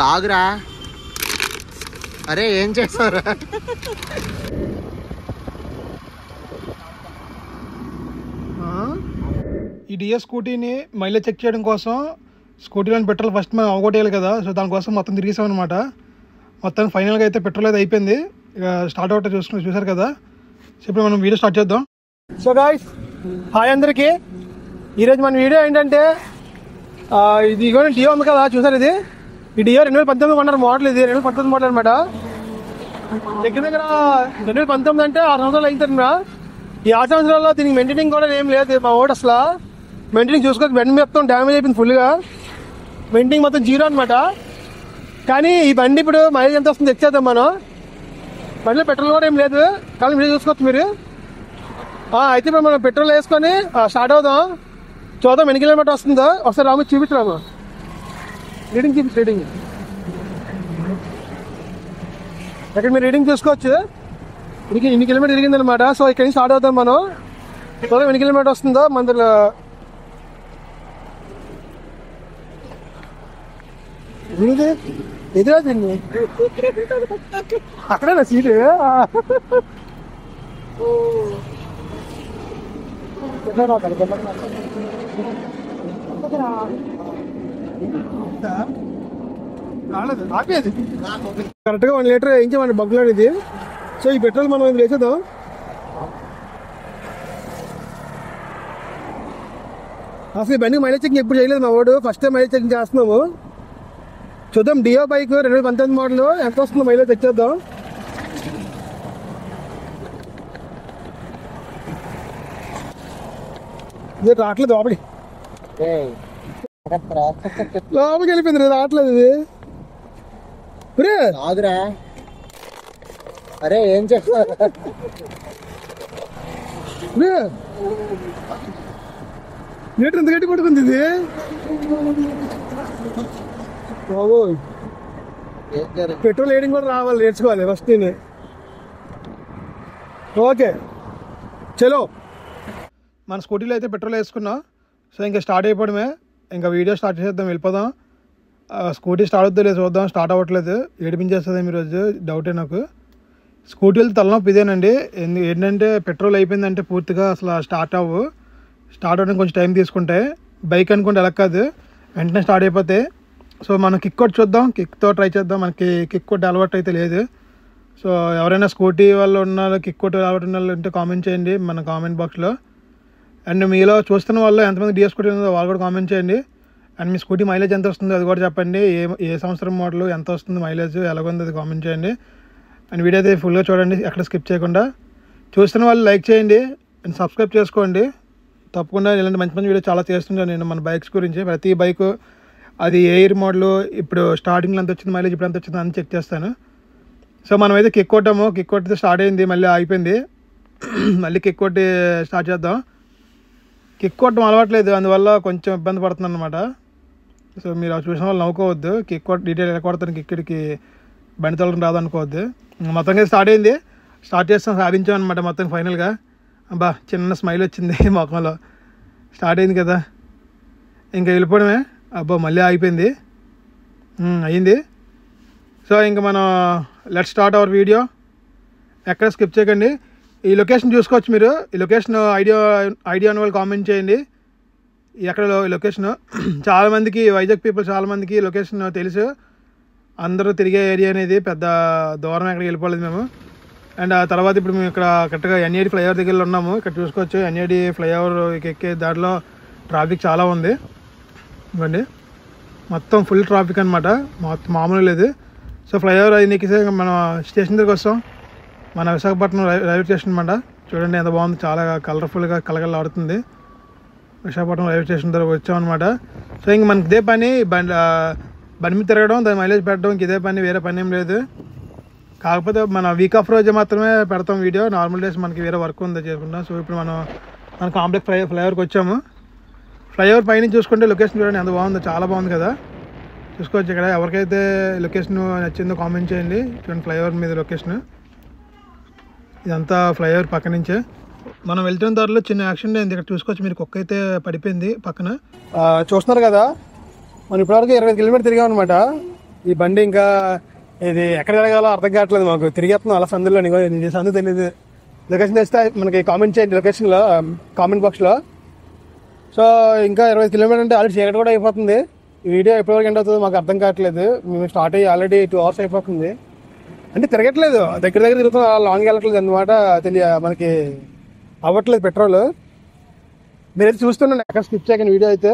లాగురా. అరే ఏం చేస్తారా? ఈ డిఎస్ స్కూటీని మైలేజ్ చెక్ చేయడం కోసం స్కూటీలోని పెట్రోల్ ఫస్ట్ మనం అవగొట్టేయాలి కదా. సో దానికోసం మొత్తం తిరిగేసాం అనమాట. మొత్తం ఫైనల్గా అయితే పెట్రోల్ అయితే అయిపోయింది. ఇక స్టార్ట్ అవుట్ చూసారు కదా. సో ఇప్పుడు మనం వీడియో స్టార్ట్ చేద్దాం. సో గాయ్స్, హాయ్ అందరికీ. ఈరోజు మన వీడియో ఏంటంటే ఇది ఇగో డియో ఉంది కదా, చూసారు ఇది. ఈ డియో 2019 కొన్నారు మోడల్. ఇది 2019 మోడల్ అనమాట. దగ్గర దగ్గర 2019 అంటే 6 సంవత్సరాలు అయింది. ఈ 6 సంవత్సరాల్లో దీనికి మెయింటైనింగ్ కూడా ఏం లేదు. మా ఓడి అసలు మెయింటైనింగ్ చూసుకోవచ్చు. బండి మొత్తం డ్యామేజ్ అయిపోయింది ఫుల్గా. మెయింటైనింగ్ మొత్తం జీరో అనమాట. కానీ ఈ బండి ఇప్పుడు మైలేజ్ ఎంత వస్తుంది తెచ్చేద్దాం మనం. బండిలో పెట్రోల్ కూడా ఏం లేదు, కానీ మీరు చూసుకోవచ్చు మీరు. అయితే ఇప్పుడు మనం పెట్రోల్ వేసుకొని స్టార్ట్ అవుదాం. చూద్దాం ఎన్ని కిలోమీటర్ వస్తుందో. ఒకసారి రాము చూపించరాము. రీడింగ్ చూపించు. రీడింగ్ ఇక్కడ మీరు రీడింగ్ చూసుకోవచ్చు. ఇన్ని కిలోమీటర్ తిరిగింది అనమాట. సో ఇక్కడ నుంచి స్టార్ట్ అవుతాం మనం. చూద్దాం ఎన్ని కిలోమీటర్ వస్తుందో. మన ఎదురా అక్కడేనా సీటు? కరెక్ట్గా 1 లీటర్ వేయించామండి బంకులో ఇది. సో ఈ పెట్రోల్ మనం ఇది వేసేద్దాం. అసలు ఈ బండికి మైలేజ్ చెకింగ్ ఎప్పుడు చేయలేదు మా వాడు. ఫస్ట్ టైం మైలేజ్ చెకింగ్ చేస్తున్నాము. చూద్దాం డియో బైక్ 2019 మోడల్ ఎంత వస్తుందో మైలేజ్ తెచ్చేద్దాం. ఇది రావట్లేదు లోపలికి. లోపలికి వెళ్ళిపోయింది, రావట్లేదు ఇది. ఆగురా. అరే ఏం చేస్తారు? లీటర్ ఎంత గట్టి కొట్టుకుంది ఇది. పెట్రోల్ వేయడం కూడా రావాలి, నేర్చుకోవాలి ఫస్ట్ నేను. ఓకే చలో. మన స్కూటీలో అయితే పెట్రోల్ వేసుకున్నాం. సో ఇంకా స్టార్ట్ అయిపోవడమే. ఇంకా వీడియో స్టార్ట్ చేసేద్దాం, వెళ్ళిపోదాం. స్కూటీ స్టార్ట్ అవుతుందో లేదు చూద్దాం. స్టార్ట్ అవ్వట్లేదు, ఏడిపించేస్తుంది ఈరోజు. డౌటే నాకు. స్కూటీలు తలనొప్పి ఇదేనండి. ఏంటంటే పెట్రోల్ అయిపోయిందంటే పూర్తిగా అసలు స్టార్ట్ అవ్వు. స్టార్ట్ అవ్వడానికి కొంచెం టైం తీసుకుంటాయి. బైక్ అనుకుంటే ఎలా కాదు, వెంటనే స్టార్ట్ అయిపోతాయి. సో మనం కిక్ కొట్టి చూద్దాం, కిక్తో ట్రై చేద్దాం. మనకి కిక్ కొట్టి అలవాటు అయితే లేదు. సో ఎవరైనా స్కూటీ వాళ్ళు ఉన్నారు, కిక్ కొట్టి అలవాటు ఉన్న వాళ్ళు ఉంటే కామెంట్ చేయండి మన కామెంట్ బాక్స్లో. అండ్ మీలో చూస్తున్న వాళ్ళు ఎంతమంది డిఎస్ స్కూటీ ఉందో వాళ్ళు కూడా కామెంట్ చేయండి. అండ్ మీ స్కూటీ మైలేజ్ ఎంత వస్తుందో అది కూడా చెప్పండి. ఏ సంవత్సరం మోడల్ ఎంత వస్తుంది మైలేజ్, ఎలాగొంది అది కామెంట్ చేయండి. అండ్ వీడియో అయితే ఫుల్గా చూడండి, ఎక్కడ స్కిప్ చేయకుండా. చూస్తున్న వాళ్ళు లైక్ చేయండి అండ్ సబ్స్క్రైబ్ చేసుకోండి. తప్పకుండా ఇలాంటి మంచి మంచి వీడియో చాలా చేస్తుంటాను నేను మన బైక్స్ గురించి. ప్రతి బైక్ అది ఏ ఇయర్ మోడల్, ఇప్పుడు స్టార్టింగ్లో ఎంత వచ్చింది మైలేజ్, ఇప్పుడు ఎంత వచ్చింది అని చెక్ చేస్తాను. సో మనమైతే కిక్ కొట్టాము. కిక్ కొట్టితే స్టార్ట్ అయింది, మళ్ళీ అయిపోయింది. మళ్ళీ కిక్ కొట్టి స్టార్ట్ చేద్దాం. కిక్ కొట్టడం అలవాట్లేదు, అందువల్ల కొంచెం ఇబ్బంది పడుతున్నాను అనమాట. సో మీరు చూసిన వాళ్ళు నవ్వుకోవద్దు. కిక్ కొట్టి డీటెయిల్ ఎలా కొడతాను, కిక్కిడికి బండి తొలగడం రాదు అనుకోవద్దు. మొత్తంగా స్టార్ట్ అయింది. స్టార్ట్ చేస్తాం, సాధించాం అనమాట మొత్తం ఫైనల్గా. అబ్బా చిన్న స్మైల్ వచ్చింది మొఖంలో. స్టార్ట్ అయింది కదా, ఇంకా వెళ్ళిపోవడమే. అబ్బా మళ్ళీ అయిపోయింది, అయ్యింది. సో ఇంకా మనం లెట్స్ స్టార్ట్ అవర్ వీడియో. ఎక్కడ స్కిప్ చేయకండి. ఈ లొకేషన్ చూసుకోవచ్చు మీరు. ఈ లొకేషన్ ఐడియా ఉన్న వాళ్ళు కామెంట్ చేయండి. ఎక్కడ లొకేషను. చాలామందికి వైజాగ్ పీపుల్ చాలామందికి లొకేషన్ తెలుసు. అందరూ తిరిగే ఏరియా అనేది పెద్ద దూరం, ఎక్కడికి వెళ్ళిపోలేదు మేము. అండ్ ఆ తర్వాత ఇప్పుడు మేము ఇక్కడ కరెక్ట్గా ఎన్ఏడి ఫ్లైఓవర్ దగ్గరలో ఉన్నాము. ఇక్కడ చూసుకోవచ్చు ఎన్ఏడి ఫ్లైఓవర్ ఎక్కే దారిలో ట్రాఫిక్ చాలా ఉంది. ఇవ్వండి మొత్తం ఫుల్ ట్రాఫిక్ అనమాట, మామూలు లేదు. సో ఫ్లైఓవర్ అది ఎక్కితే మనం స్టేషన్ దగ్గరికి వస్తాం. మన విశాఖపట్నం రైల్వే స్టేషన్ అనమాట. చూడండి ఎంత బాగుంది, చాలా కలర్ఫుల్గా కలగలాడుతుంది. విశాఖపట్నం రైల్వే స్టేషన్ దగ్గర వచ్చామన్నమాట. సో ఇంక మనకి ఇదే పని, బండి మీద తిరగడం, దాని మైలేజ్ పెట్టడం, ఇంక ఇదే పని, వేరే పని ఏం లేదు. కాకపోతే మన వీక్ ఆఫ్ రోజు మాత్రమే పెడతాం వీడియో. నార్మల్ డేస్ మనకి వేరే వర్క్ ఉంది చేసుకుంటాం. సో ఇప్పుడు మన కాంప్లెక్స్ ఫ్లైఓవర్కి వచ్చాము. ఫ్లైఓవర్ పైన చూసుకుంటే లొకేషన్ చూడండి ఎంత బాగుందో, చాలా బాగుంది కదా. చూసుకోవచ్చు ఇక్కడ. ఎవరికైతే లొకేషన్ నచ్చిందో కామెంట్ చేయండి. చూడండి ఫ్లైఓవర్ మీద లొకేషన్. ఇదంతా ఫ్లైఓవర్ పక్క నుంచే. మనం వెళ్తున్న దారిలో చిన్న యాక్సిడెంట్ అయింది. ఇక్కడ చూసుకోవచ్చు మీరు, కుక్క అయితే పడిపోయింది పక్కన. చూస్తున్నారు కదా, మనం ఇప్పటివరకు 25 కిలోమీటర్ తిరిగాం అనమాట. ఈ బండి ఇంకా ఇది ఎక్కడ తిరగాలో అర్థం కావట్లేదు మాకు. తిరిగేస్తున్నాం అలా సందులో, సందు తెలియదు. లొకేషన్ తెస్తే మనకి కామెంట్ చేయండి లొకేషన్లో, కామెంట్ బాక్స్లో. సో ఇంకా 20 కిలోమీటర్ అంటే ఆల్రెడీ చీకటి కూడా అయిపోతుంది. ఈ వీడియో ఎప్పటివరకు ఎండ్ అవుతుందో మాకు అర్థం కావట్లేదు. మేము స్టార్ట్ అయ్యి ఆల్రెడీ 2 hours అయిపోతుంది. అంటే తిరగట్లేదు, దగ్గర తిరుగుతున్నాం, లాంగ్ వెళ్ళట్లేదు అన్నమాట. మనకి అవ్వట్లేదు పెట్రోల్. మీరైతే చూస్తున్నాను ఎక్కడ స్కిప్ చేయకండి వీడియో అయితే.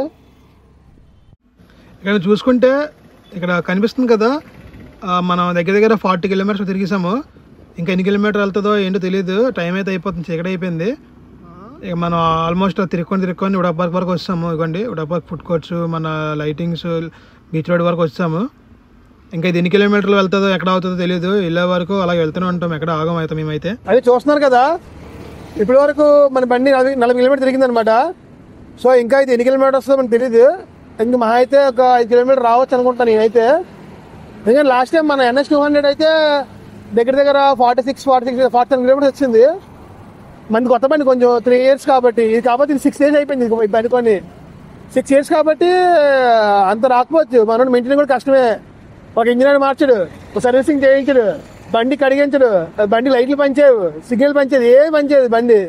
ఇక్కడ చూసుకుంటే ఇక్కడ కనిపిస్తుంది కదా, మనం దగ్గర 40 కిలోమీటర్స్ తిరిగేసాము. ఇంకా ఎన్ని కిలోమీటర్ వెళ్తుందో ఏంటో తెలియదు. టైం అయితే అయిపోతుంది, చీకటి అయిపోయింది. ఇక మనం ఆల్మోస్ట్ తిరుక్కొని ఉడా పార్క్ వరకు వచ్చాము. ఇవ్వండి ఉడా పార్క్ ఫుడ్ కోర్ట్స్, మన లైటింగ్స్, బీచ్ రోడ్ వరకు వచ్చాము. ఇంకా ఇది ఎన్ని కిలోమీటర్లు వెళ్తుందో ఎక్కడ అవుతుందో తెలియదు. వెళ్ళే వరకు అలాగే వెళ్తూనే ఉంటాం, ఎక్కడ ఆగం అవుతాం మేమైతే. అది చూస్తున్నారు కదా, ఇప్పటి వరకు మన బండి 40 కిలోమీటర్ తిరిగింది అనమాట. సో ఇంకా ఇది ఎన్ని కిలోమీటర్ వస్తుందో మనకు తెలియదు. ఇంక మహా అయితే ఒక 5 కిలోమీటర్ రావచ్చు అనుకుంటాను నేనైతే. ఎందుకంటే లాస్ట్ టైం మన NS 200 అయితే దగ్గర 47 కిలోమీటర్స్ వచ్చింది. మనది కొత్త బండి, కొంచెం 3 years కాబట్టి. ఇది కాబట్టి 6 years అయిపోయింది ఈ బండి కొని. 6 years కాబట్టి అంత రాకపోవచ్చు. మనం మెయింటైన్ కూడా కష్టమే. ఒక ఇంజనీర్ మార్చడు, ఒక సర్వీసింగ్ చేయించడు, బండి కడిగించడు, బండి లైట్లు పనిచేయవు, సిగ్నల్ పనిచేది, ఏమి పనిచేయదు బండి.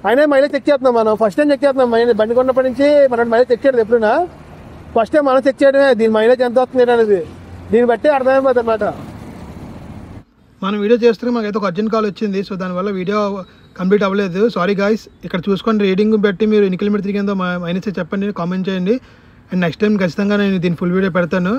అయినా మైలేజ్ చెక్ చేస్తున్నాం మనం. ఫస్ట్ టైం చెక్ చేస్తున్నాం బండి కొన్నప్పటి నుంచి. మనం మైలేజ్ చెక్ చేయలేదు ఎప్పుడైనా. ఫస్ట్ టైం మనం చెక్ చేయడమే దీని మైలేజ్ ఎంత వస్తుంది అనేది. దీన్ని బట్టి అర్థమైపోతుంది అన్నమాట. మనం వీడియో చేస్తే మాకైతే ఒక అర్జెంట్ కాల్ వచ్చింది. సో దానివల్ల వీడియో కంప్లీట్ అవ్వలేదు. Sorry guys. ఇక్కడ చూసుకొని రీడింగ్ బట్టి మీరు ఎన్ని కిలోమీటర్ తిరిగిందో మైనస్ చెప్పండి, కామెంట్ చేయండి. అండ్ నెక్స్ట్ టైం ఖచ్చితంగా నేను దీని ఫుల్ వీడియో పెడతాను.